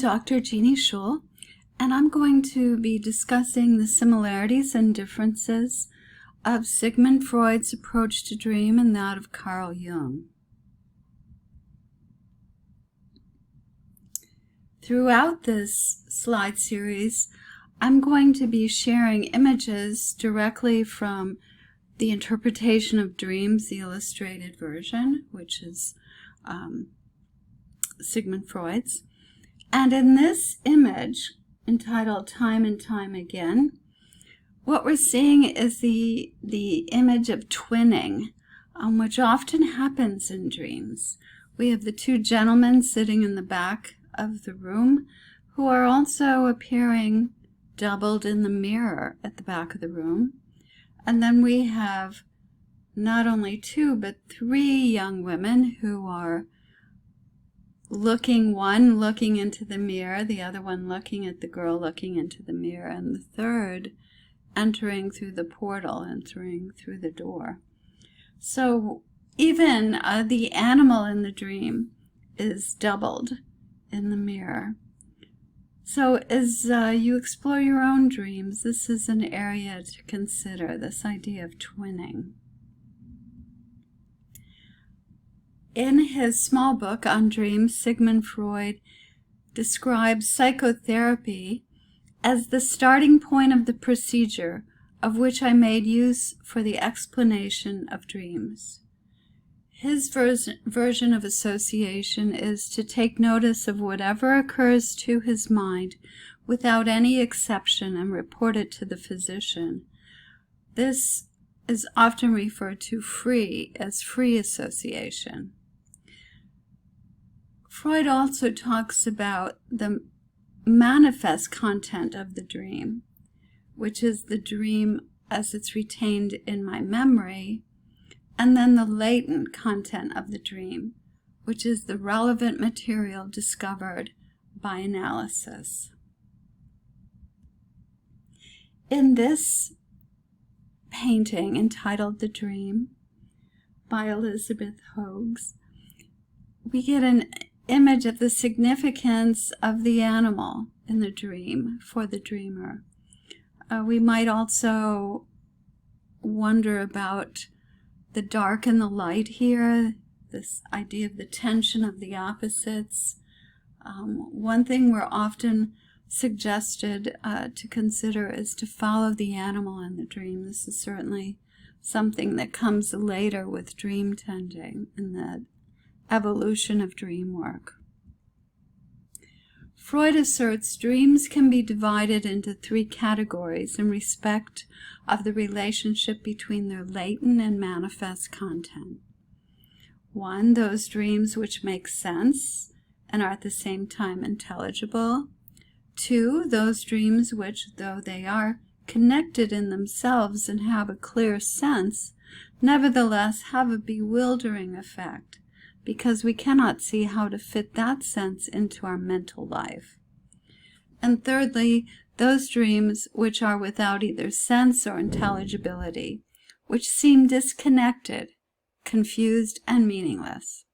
Dr. Jeanne Schul, and I'm going to be discussing the similarities and differences of Sigmund Freud's approach to dream and that of Carl Jung. Throughout this slide series, I'm going to be sharing images directly from the interpretation of dreams, the illustrated version, which is Sigmund Freud's. And in this image, entitled Time and Time Again, what we're seeing is the image of twinning, which often happens in dreams. We have the two gentlemen sitting in the back of the room who are also appearing doubled in the mirror at the back of the room. And then we have not only two, but three young women who are one looking into the mirror, the other one looking at the girl looking into the mirror, and the third entering through the portal, entering through the door. So even the animal in the dream is doubled in the mirror. So as you explore your own dreams, this is an area to consider, this idea of twinning. In his small book on dreams, Sigmund Freud describes psychotherapy as the starting point of the procedure of which I made use for the explanation of dreams. His version of association is to take notice of whatever occurs to his mind without any exception and report it to the physician. This is often referred to as free association. Freud also talks about the manifest content of the dream, which is the dream as it's retained in my memory, and then the latent content of the dream, which is the relevant material discovered by analysis. In this painting entitled The Dream by Elizabeth Hogues, we get an image of the significance of the animal in the dream for the dreamer. We might also wonder about the dark and the light here, this idea of the tension of the opposites. One thing we're often suggested to consider is to follow the animal in the dream. This is certainly something that comes later with dream tending and the evolution of dream work. Freud asserts dreams can be divided into three categories in respect of the relationship between their latent and manifest content. 1, those dreams which make sense and are at the same time intelligible. 2, those dreams which, though they are connected in themselves and have a clear sense, nevertheless have a bewildering effect, because we cannot see how to fit that sense into our mental life. And thirdly, those dreams which are without either sense or intelligibility, which seem disconnected, confused, and meaningless.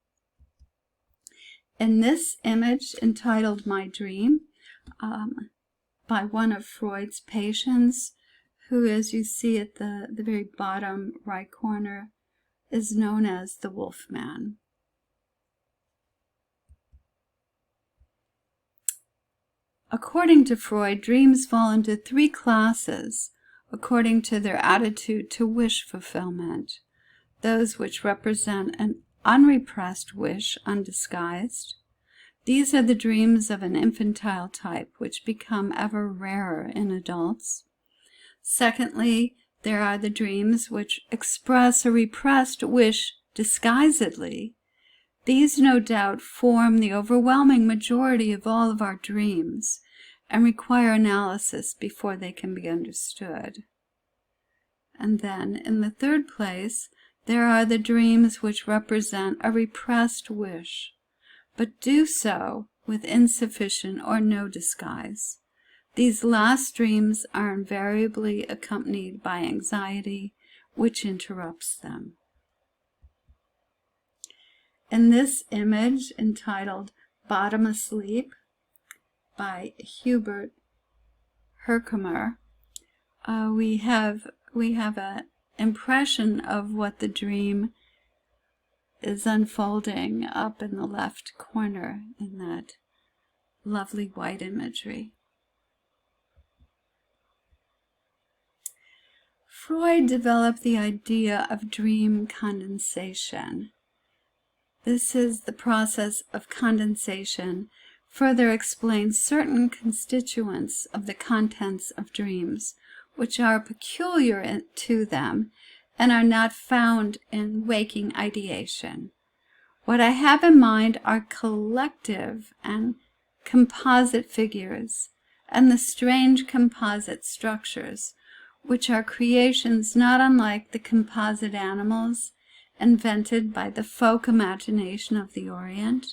In this image entitled My Dream, by one of Freud's patients, who, as you see at the very bottom right corner, is known as the Wolfman. According to Freud, dreams fall into three classes according to their attitude to wish fulfillment. Those which represent an unrepressed wish, undisguised. These are the dreams of an infantile type, which become ever rarer in adults. Secondly, there are the dreams which express a repressed wish disguisedly. These, no doubt, form the overwhelming majority of all of our dreams and require analysis before they can be understood. And then, in the third place, there are the dreams which represent a repressed wish, but do so with insufficient or no disguise. These last dreams are invariably accompanied by anxiety, which interrupts them. In this image entitled Bottom Asleep, by Hubert Herkomer, we have an impression of what the dream is unfolding up in the left corner in that lovely white imagery. Freud developed the idea of dream condensation. This is the process of condensation further explains certain constituents of the contents of dreams, which are peculiar to them and are not found in waking ideation. What I have in mind are collective and composite figures and the strange composite structures, which are creations not unlike the composite animals invented by the folk imagination of the Orient.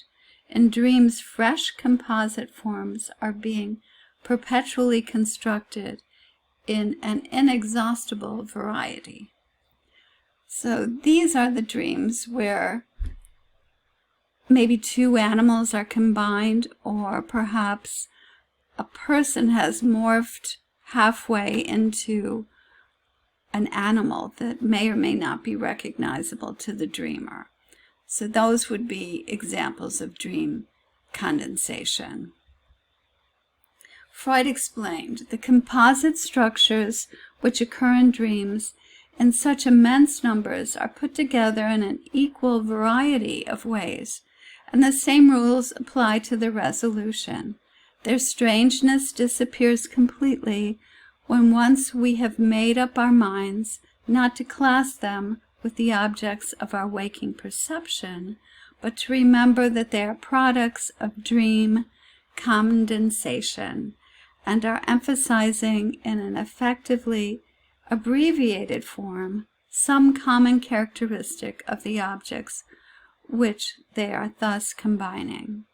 In dreams, fresh composite forms are being perpetually constructed in an inexhaustible variety. So these are the dreams where maybe two animals are combined, or perhaps a person has morphed halfway into an animal that may or may not be recognizable to the dreamer. So those would be examples of dream condensation. Freud explained the composite structures which occur in dreams in such immense numbers are put together in an equal variety of ways, and the same rules apply to their resolution. Their strangeness disappears completely when once we have made up our minds not to class them with the objects of our waking perception, but to remember that they are products of dream condensation and are emphasizing in an effectively abbreviated form some common characteristic of the objects which they are thus combining.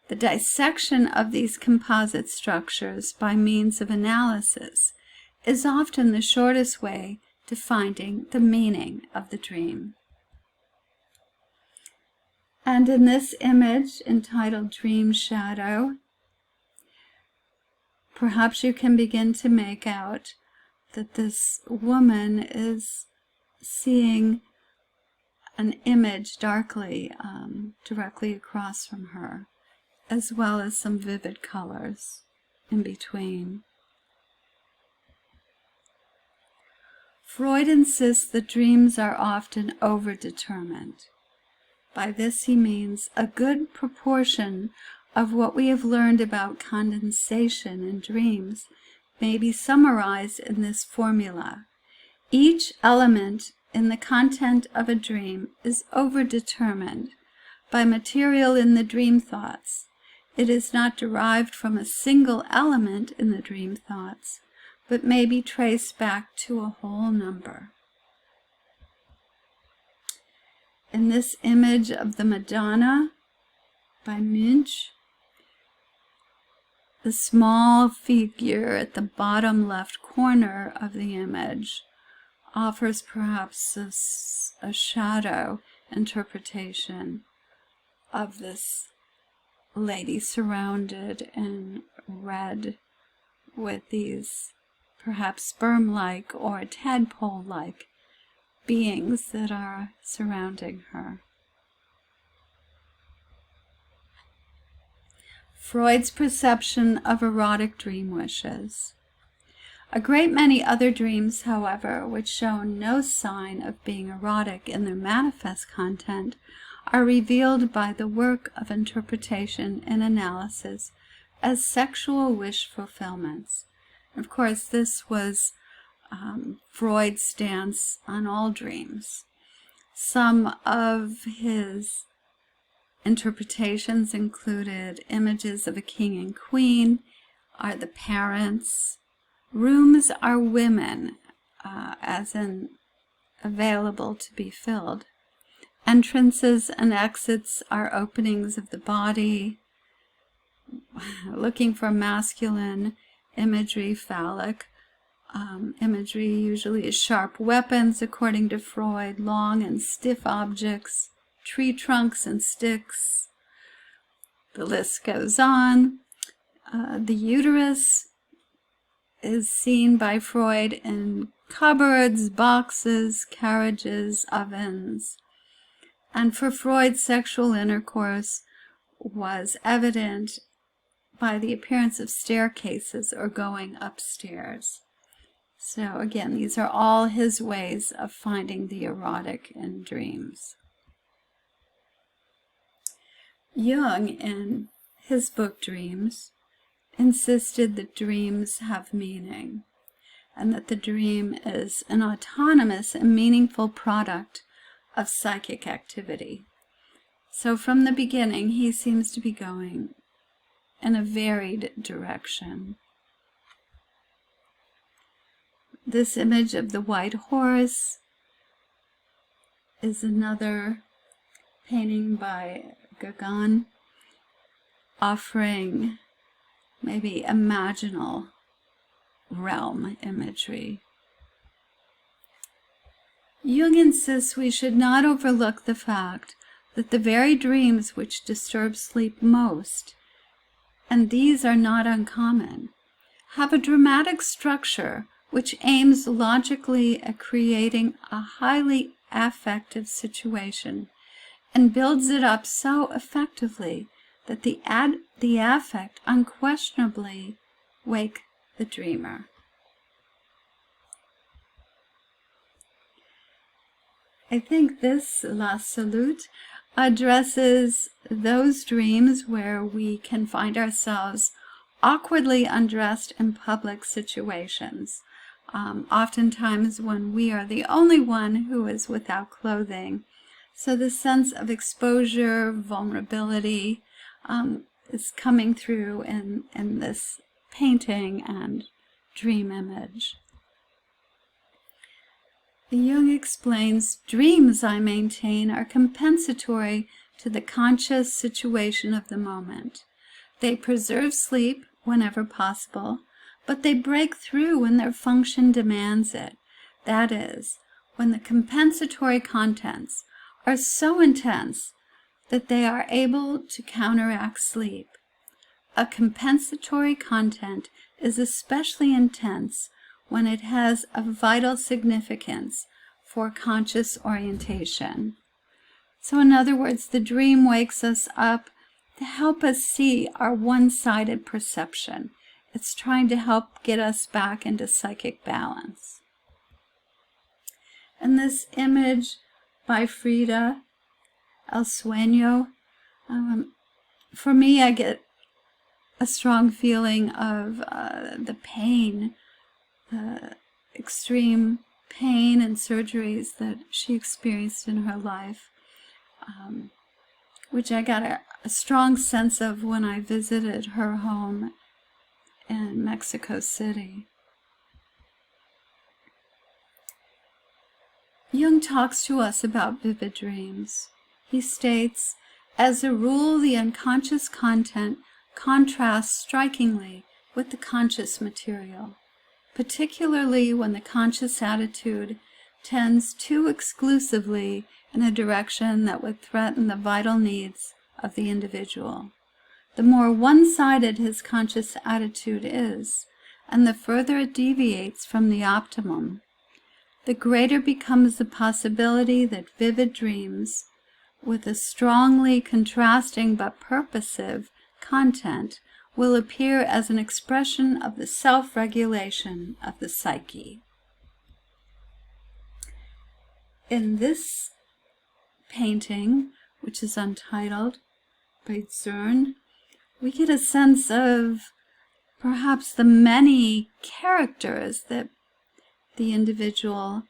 The dissection of these composite structures by means of analysis is often the shortest way to finding the meaning of the dream. And in this image entitled Dream Shadow, perhaps you can begin to make out that this woman is seeing an image darkly directly across from her, as well as some vivid colors in between. Freud insists that dreams are often overdetermined. By this he means a good proportion of what we have learned about condensation in dreams may be summarized in this formula. Each element in the content of a dream is overdetermined by material in the dream thoughts. It is not derived from a single element in the dream thoughts, but may be traced back to a whole number. In this image of the Madonna by Munch, the small figure at the bottom left corner of the image offers perhaps a shadow interpretation of this lady surrounded in red with these perhaps sperm-like or tadpole-like beings that are surrounding her. Freud's perception of erotic dream wishes. A great many other dreams, however, which show no sign of being erotic in their manifest content, are revealed by the work of interpretation and analysis as sexual wish fulfillments. Of course, this was Freud's stance on all dreams. Some of his interpretations included images of a king and queen are the parents. Rooms are women, as in available to be filled. Entrances and exits are openings of the body. Looking for masculine imagery, phallic imagery usually is sharp weapons, according to Freud, long and stiff objects, tree trunks and sticks. The list goes on. The uterus is seen by Freud in cupboards, boxes, carriages, ovens. And for Freud, sexual intercourse was evident by the appearance of staircases or going upstairs. So again, these are all his ways of finding the erotic in dreams. Jung, in his book Dreams, insisted that dreams have meaning, and that the dream is an autonomous and meaningful product of psychic activity. So from the beginning, he seems to be going in a varied direction. This image of the white horse is another painting by Gauguin, offering maybe imaginal realm imagery. Jung insists we should not overlook the fact that the very dreams which disturb sleep most, and these are not uncommon, have a dramatic structure which aims logically at creating a highly affective situation and builds it up so effectively that the affect unquestionably wake the dreamer. I think this La Salute addresses those dreams where we can find ourselves awkwardly undressed in public situations, oftentimes when we are the only one who is without clothing. So the sense of exposure, vulnerability is coming through in this painting and dream image. Jung explains, dreams, I maintain, are compensatory to the conscious situation of the moment. They preserve sleep whenever possible, but they break through when their function demands it. That is, when the compensatory contents are so intense that they are able to counteract sleep. A compensatory content is especially intense when it has a vital significance for conscious orientation. So in other words, the dream wakes us up to help us see our one-sided perception. It's trying to help get us back into psychic balance. And this image by Frida, El Sueño, for me, I get a strong feeling of the pain, the extreme pain and surgeries that she experienced in her life, which I got a strong sense of when I visited her home in Mexico City. Jung talks to us about vivid dreams. He states, as a rule, the unconscious content contrasts strikingly with the conscious material, particularly when the conscious attitude tends too exclusively in a direction that would threaten the vital needs of the individual. The more one-sided his conscious attitude is, and the further it deviates from the optimum, the greater becomes the possibility that vivid dreams, with a strongly contrasting but purposive content, will appear as an expression of the self-regulation of the psyche. In this painting, which is Untitled by Jeanne, we get a sense of perhaps the many characters that the individual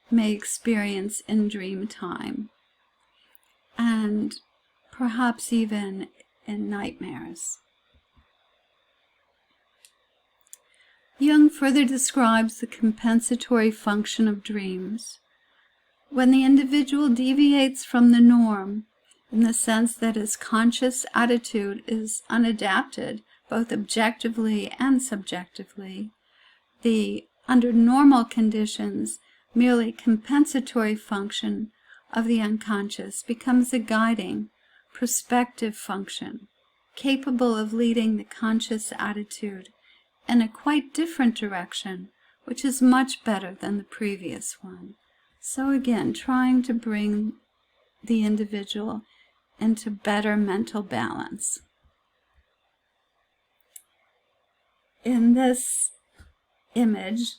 may experience in dream time, and perhaps even in nightmares. Jung further describes the compensatory function of dreams. When the individual deviates from the norm, in the sense that his conscious attitude is unadapted, both objectively and subjectively, the, under normal conditions, merely compensatory function of the unconscious becomes a guiding, prospective function, capable of leading the conscious attitude in a quite different direction, which is much better than the previous one. So again, trying to bring the individual into better mental balance. In this image,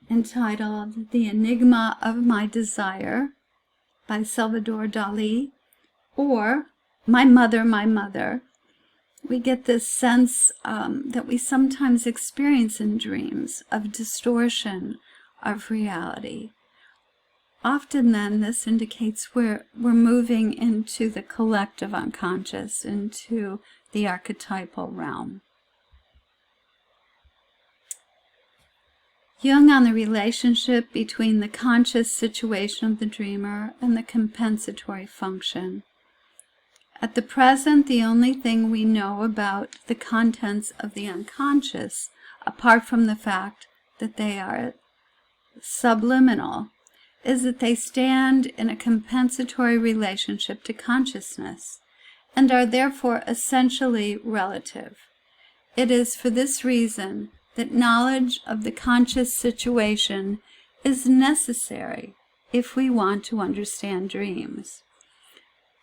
entitled The Enigma of My Desire by Salvador Dali, or My Mother, we get this sense that we sometimes experience in dreams of distortion of reality. Often then this indicates we're moving into the collective unconscious, into the archetypal realm. Jung on the relationship between the conscious situation of the dreamer and the compensatory function. At the present, the only thing we know about the contents of the unconscious, apart from the fact that they are subliminal, is that they stand in a compensatory relationship to consciousness, and are therefore essentially relative. It is for this reason that knowledge of the conscious situation is necessary if we want to understand dreams.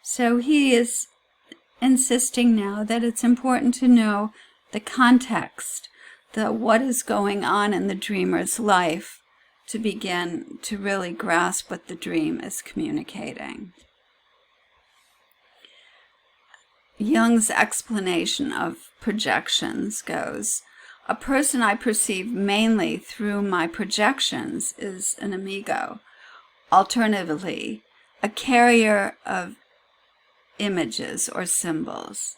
So he is insisting now that it's important to know the context, what is going on in the dreamer's life, to begin to really grasp what the dream is communicating. Jung's explanation of projections goes, a person I perceive mainly through my projections is an amigo, alternatively, a carrier of images or symbols.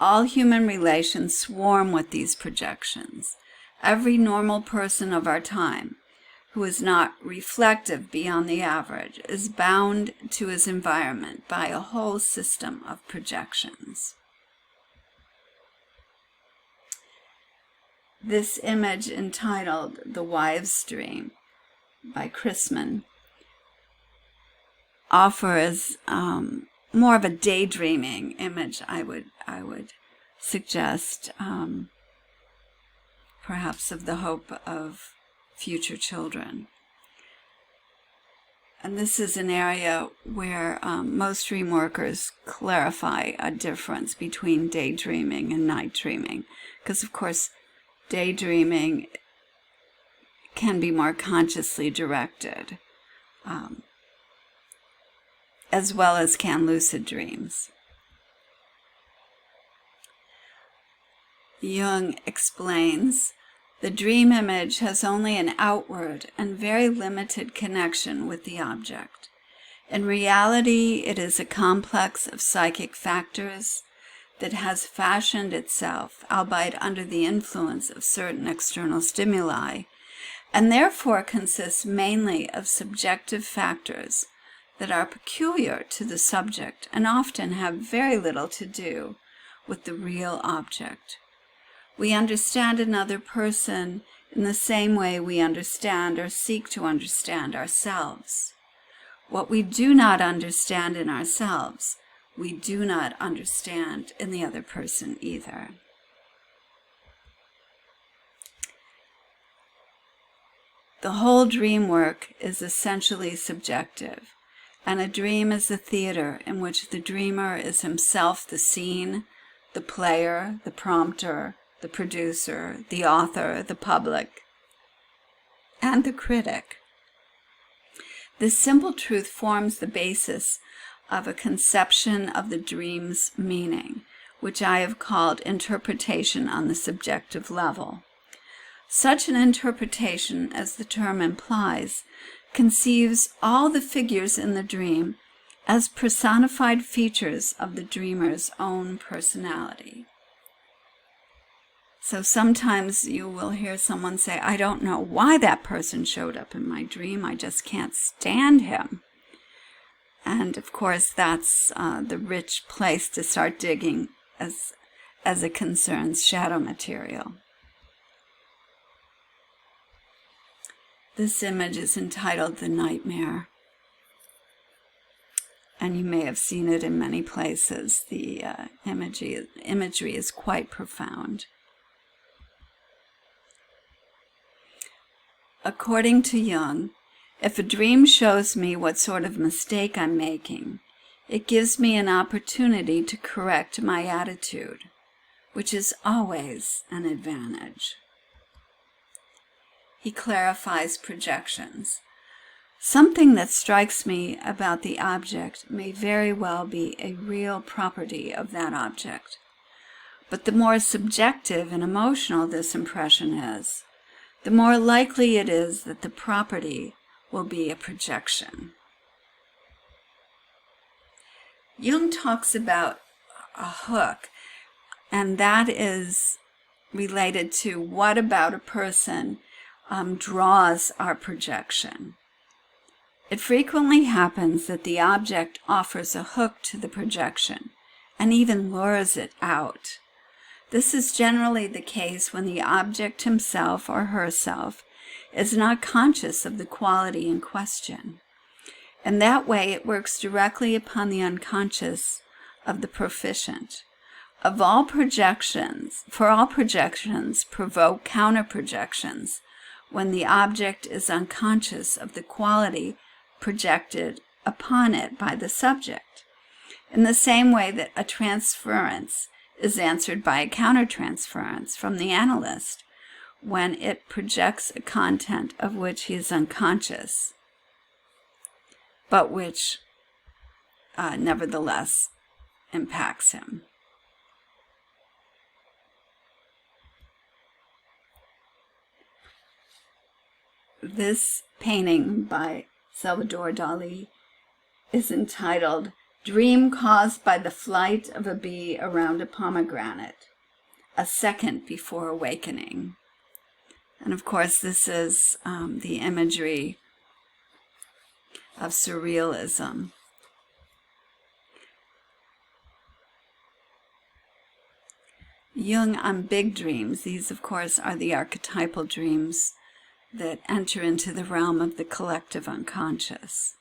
All human relations swarm with these projections. Every normal person of our time who is not reflective beyond the average is bound to his environment by a whole system of projections. This image, entitled The Wives' Dream by Chrisman, offers more of a daydreaming image, I would suggest, perhaps of the hope of future children. And this is an area where most dream workers clarify a difference between daydreaming and night dreaming, because of course daydreaming can be more consciously directed, as well as can lucid dreams. Jung explains, the dream image has only an outward and very limited connection with the object. In reality, it is a complex of psychic factors that has fashioned itself, albeit under the influence of certain external stimuli, and therefore consists mainly of subjective factors that are peculiar to the subject and often have very little to do with the real object. We understand another person in the same way we understand or seek to understand ourselves. What we do not understand in ourselves, we do not understand in the other person either. The whole dream work is essentially subjective, and a dream is a theater in which the dreamer is himself the scene, the player, the prompter, the producer, the author, the public, and the critic. This simple truth forms the basis of a conception of the dream's meaning, which I have called interpretation on the subjective level. Such an interpretation, as the term implies, conceives all the figures in the dream as personified features of the dreamer's own personality. So sometimes you will hear someone say, I don't know why that person showed up in my dream, I just can't stand him. And of course that's the rich place to start digging as it concerns shadow material. This image is entitled The Nightmare. and you may have seen it in many places. The imagery is quite profound. According to Jung, if a dream shows me what sort of mistake I'm making, it gives me an opportunity to correct my attitude, which is always an advantage. He clarifies projections. Something that strikes me about the object may very well be a real property of that object, but the more subjective and emotional this impression is, the more likely it is that the property will be a projection. Jung talks about a hook, and that is related to what about a person draws our projection. It frequently happens that the object offers a hook to the projection and even lures it out. This is generally the case when the object himself or herself is not conscious of the quality in question. In that way, it works directly upon the unconscious of the proficient. For all projections provoke counter-projections when the object is unconscious of the quality projected upon it by the subject, in the same way that a transference is answered by a countertransference from the analyst when it projects a content of which he is unconscious, but which nevertheless impacts him. This painting by Salvador Dali is entitled Dream Caused by the Flight of a Bee Around a Pomegranate, a Second Before Awakening. And of course, this is the imagery of surrealism. Jung on big dreams. These, of course, are the archetypal dreams that enter into the realm of the collective unconscious.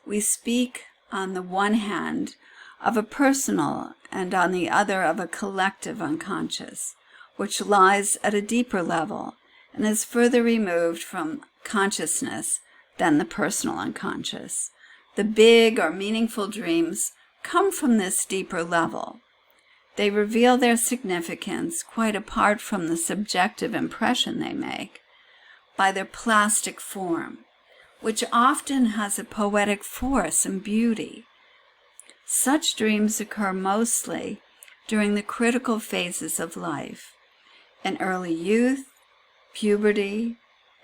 We speak on the one hand of a personal and on the other of a collective unconscious, which lies at a deeper level and is further removed from consciousness than the personal unconscious. The big or meaningful dreams come from this deeper level. They reveal their significance quite apart from the subjective impression they make by their plastic form, which often has a poetic force and beauty. Such dreams occur mostly during the critical phases of life, in early youth, puberty,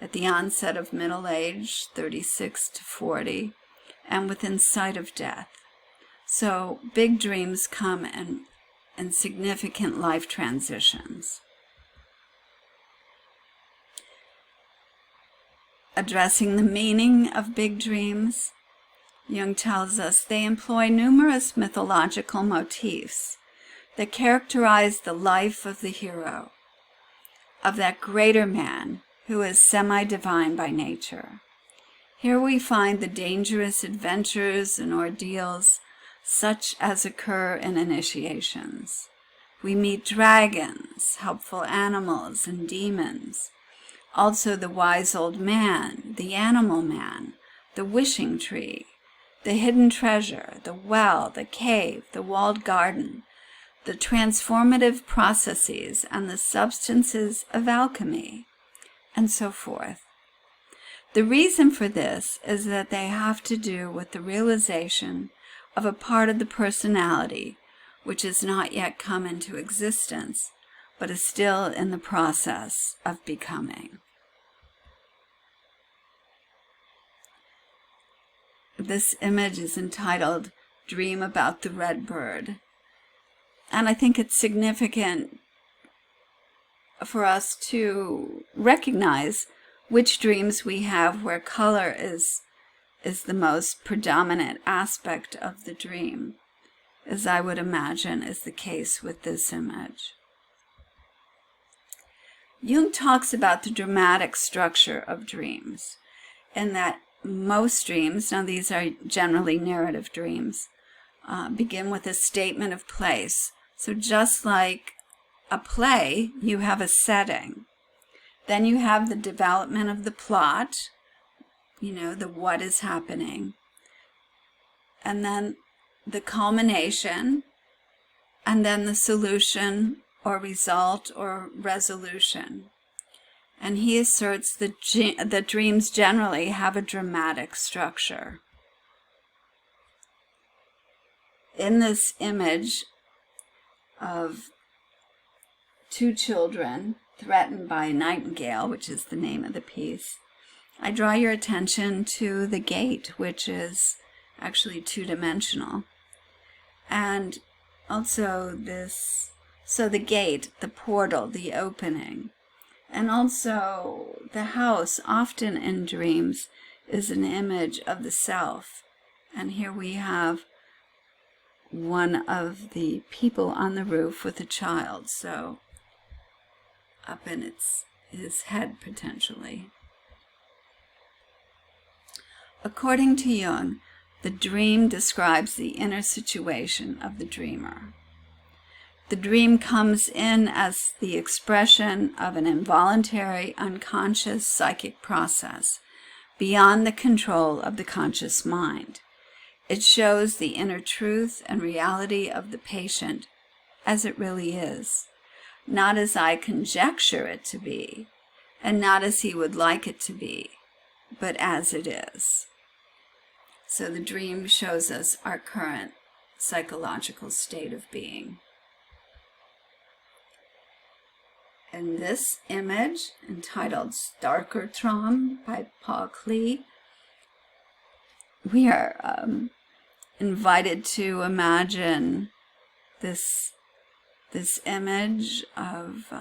at the onset of middle age, 36 to 40, and within sight of death. So big dreams come in significant life transitions. Addressing the meaning of big dreams, Jung tells us they employ numerous mythological motifs that characterize the life of the hero, of that greater man who is semi-divine by nature. Here we find the dangerous adventures and ordeals such as occur in initiations. We meet dragons, helpful animals, and demons. Also the wise old man, the animal man, the wishing tree, the hidden treasure, the well, the cave, the walled garden, the transformative processes and the substances of alchemy, and so forth. The reason for this is that they have to do with the realization of a part of the personality which has not yet come into existence, but is still in the process of becoming. This image is entitled Dream About the Red Bird. And I think it's significant for us to recognize which dreams we have where color is the most predominant aspect of the dream, as I would imagine is the case with this image. Jung talks about the dramatic structure of dreams, and that most dreams, now these are generally narrative dreams, begin with a statement of place. So just like a play, you have a setting. Then you have the development of the plot, the what is happening. And then the culmination, and then the solution or result or resolution. And he asserts that dreams generally have a dramatic structure. In this image of two children threatened by a nightingale, which is the name of the piece, I draw your attention to the gate, which is actually two-dimensional. And also the gate, the portal, the opening. And also the house, often in dreams, is an image of the self. And here we have one of the people on the roof with a child, so up in his head potentially. According to Jung, the dream describes the inner situation of the dreamer. The dream comes in as the expression of an involuntary, unconscious psychic process beyond the control of the conscious mind. It shows the inner truth and reality of the patient as it really is, not as I conjecture it to be, and not as he would like it to be, but as it is. So the dream shows us our current psychological state of being. In this image, entitled Starker Traum by Paul Klee, we are invited to imagine this image of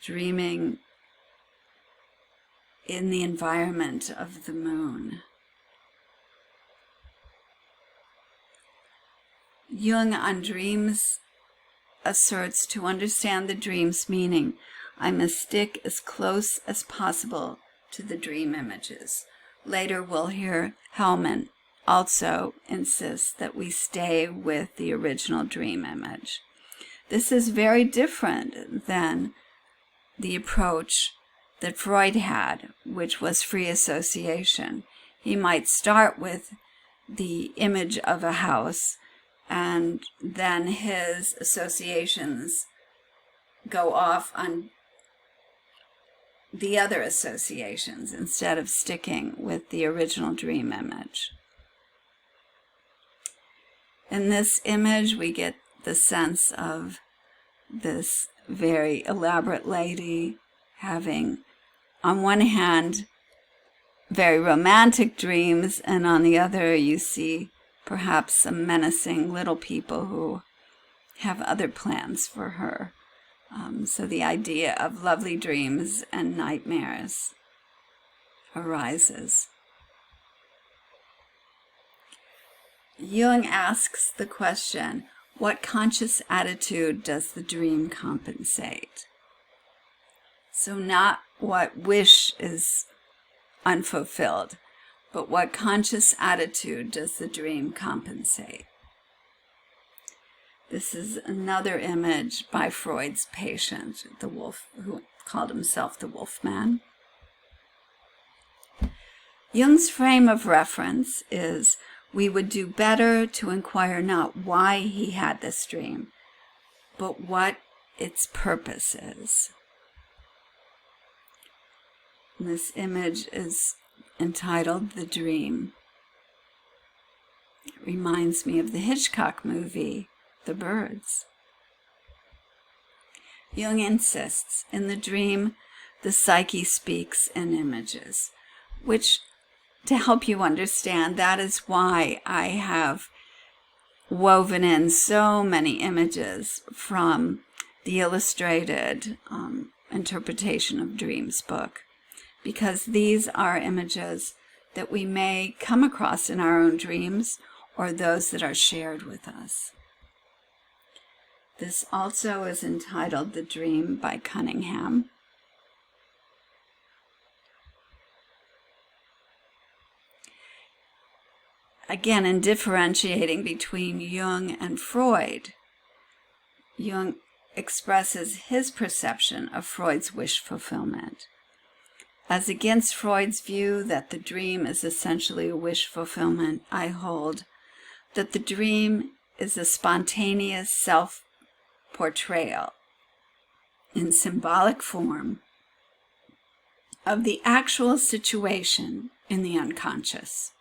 dreaming in the environment of the moon. Jung on dreams asserts to understand the dream's meaning, I must stick as close as possible to the dream images. Later we'll hear Hellman also insist that we stay with the original dream image. This is very different than the approach that Freud had, which was free association. He might start with the image of a house, and then his associations go off on the other associations instead of sticking with the original dream image. In this image, we get the sense of this very elaborate lady having, on one hand, very romantic dreams, and on the other, you see perhaps some menacing little people who have other plans for her. So the idea of lovely dreams and nightmares arises. Jung asks the question, what conscious attitude does the dream compensate? So not what wish is unfulfilled, but what conscious attitude does the dream compensate? This is another image by Freud's patient, the wolf, who called himself the Wolfman. Jung's frame of reference is, we would do better to inquire not why he had this dream, but what its purpose is. And this image is entitled The Dream. It reminds me of the Hitchcock movie, The Birds. Jung insists, in the dream, the psyche speaks in images, which, to help you understand, that is why I have woven in so many images from the illustrated interpretation of dreams book, because these are images that we may come across in our own dreams or those that are shared with us. This also is entitled The Dream by Cunningham. again, in differentiating between Jung and Freud, Jung expresses his perception of Freud's wish fulfillment. As against Freud's view that the dream is essentially a wish fulfillment, I hold that the dream is a spontaneous self-portrayal in symbolic form of the actual situation in the unconscious.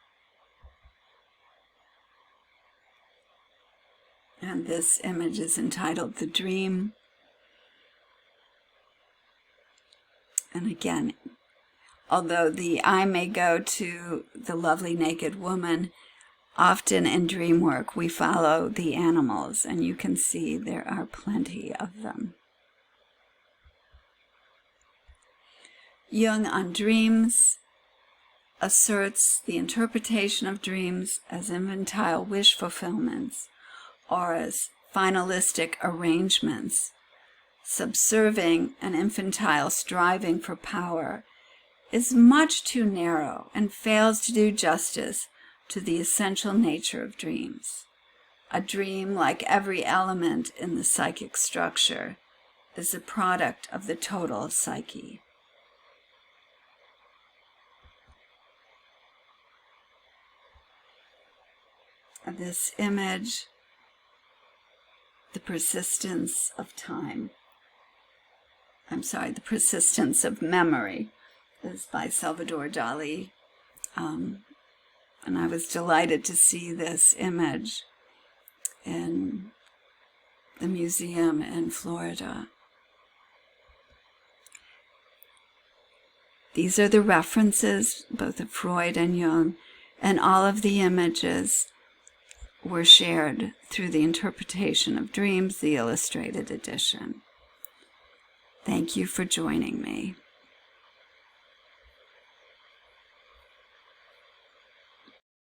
And this image is entitled The Dream. And again, although the eye may go to the lovely naked woman, often in dream work we follow the animals, and you can see there are plenty of them. Jung on dreams asserts the interpretation of dreams as infantile wish fulfillments or as finalistic arrangements, subserving an infantile striving for power, is much too narrow and fails to do justice to the essential nature of dreams. A dream, like every element in the psychic structure, is a product of the total psyche. This image, the persistence of time. The persistence of memory, is by Salvador Dali. And I was delighted to see this image in the museum in Florida. These are the references, both of Freud and Jung, and all of the images were shared through the Interpretation of Dreams, the illustrated edition. Thank you for joining me.